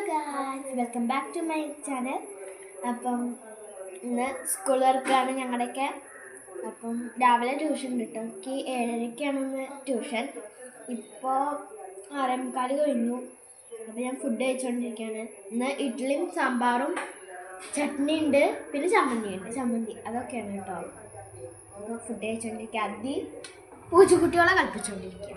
Guys, welcome back to my channel. അപ്പം ഇന്ന് school വർക്കാണ് ഞങ്ങളുടെയൊക്കെ. അപ്പം രാവിലെ ട്യൂഷൻ കിട്ടും. എനിക്ക് 7:30ക്കാണ് ഇന്ന് ട്യൂഷൻ. ഇപ്പോൾ 6:45 കഴിഞ്ഞു. അപ്പോൾ ഞാൻ ഫുഡ് കഴിച്ചുകൊണ്ടിരിക്കുകയാണ്. ഇന്ന് ഇഡ്ഡലിയും സാമ്പാറും ചട്നി ഉണ്ട്, പിന്നെ ചമ്മന്തി അതൊക്കെയാണ് കേട്ടോ. അപ്പോൾ ഫുഡ് കഴിച്ചുകൊണ്ടിരിക്കുക. ആദ്യം പൂച്ചക്കുട്ടികളെ കളിപ്പിച്ചുകൊണ്ടിരിക്കുക.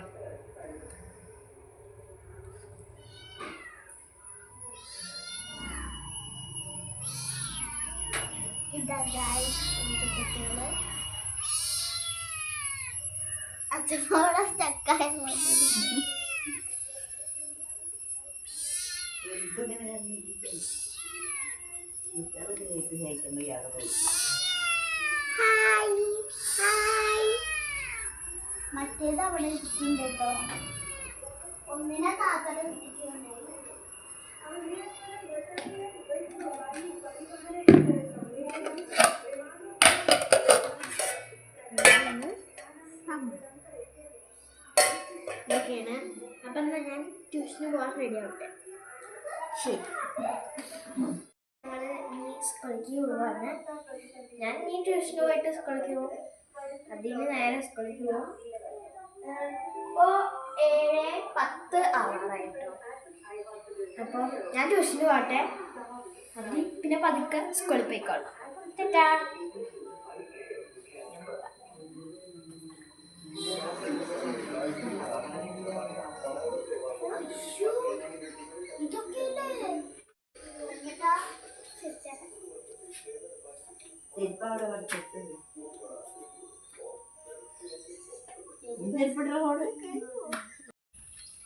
ഇതാ ഗായ്സ് പൂച്ചക്കുട്ടികള്. അച്ഛനോടെ സ്റ്റക്കായ മറ്റേത് അവിടെ ഇരിക്കുന്നുണ്ട് കേട്ടോ. ഒന്നിനെ താത്തടെ വിട്ടിട്ടുണ്ടായി. ഓക്കെയാണ്. അപ്പം എന്നാൽ ഞാൻ ട്യൂഷന് പോകാൻ റെഡി ആവട്ടെ. ശരി, ഞങ്ങൾ ഇനി സ്കൂളിലേക്ക് പോവാണ്. ഞാൻ ഇനി ട്യൂഷന് പോയിട്ട് സ്കൂളിലേക്ക് പോകും. അതിന് നേരെ സ്കൂളിലേക്ക് പോകും. ഇപ്പോൾ 7:10 ആവാറായിട്ടോ. അപ്പോൾ ഞാൻ ട്യൂഷന് പോകട്ടെ. അത് പിന്നെ പതുക്കെ സ്കൂളിൽ പോയിക്കോളാം. ടാറ്റാ.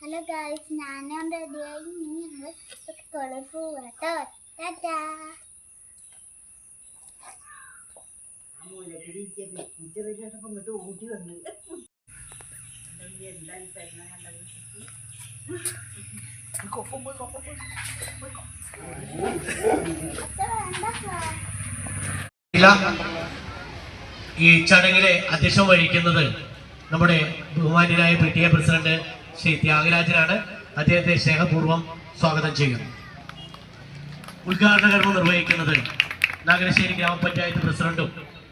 ഹലോ ഗായ്സ്, ഞാനും റെഡിയായി. ഞങ്ങൾ സ്കൂളിൽ പോവാട്ടോ. ടാറ്റാ. ഓടി വന്നു ഈ ചടങ്ങിലെ അധ്യക്ഷം വഹിക്കുന്നത് നമ്മുടെ ബഹുമാന്യനായ PTA പ്രസിഡന്റ് ശ്രീ ത്യാഗരാജനാണ്. അദ്ദേഹത്തെ സ്നേഹപൂർവ്വം സ്വാഗതം ചെയ്യുന്നു. ഉദ്ഘാടന കർമ്മം നിർവഹിക്കുന്നത് നാഗരശ്ശേരി ഗ്രാമപഞ്ചായത്ത് പ്രസിഡന്റും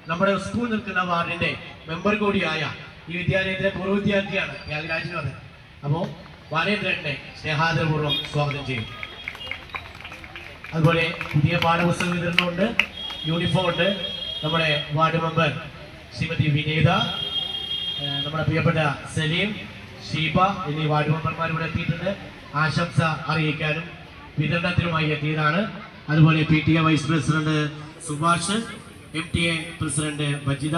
നമ്മുടെ സ്കൂൾ നിൽക്കുന്ന വാർഡിന്റെ മെമ്പർ കൂടിയായ ഈ വിദ്യാലയത്തിലെ പൂർവ്വ വിദ്യാർത്ഥിയാണ് ത്യാഗരാജൻ പറഞ്ഞത്. അപ്പോൾ വാനേന്ദ്രനെ സ്നേഹാദരപൂർവ്വം സ്വാഗതം ചെയ്യും. അതുപോലെ പുതിയ പാഠപുസ്തക വിതരണമുണ്ട്, യൂണിഫോം ഉണ്ട്. നമ്മുടെ വാർഡ് മെമ്പർ ശ്രീമതി വിനീത, നമ്മുടെ പ്രിയപ്പെട്ട സലീം, ഷീബ എന്നീ വാർഡ് മെമ്പർമാർ ഇവിടെ എത്തിയിട്ടുണ്ട്. ആശംസ അറിയിക്കാനും വിതരണത്തിനുമായി എത്തിയതാണ്. അതുപോലെ PTA vice president Subhash, MTA president വജിത,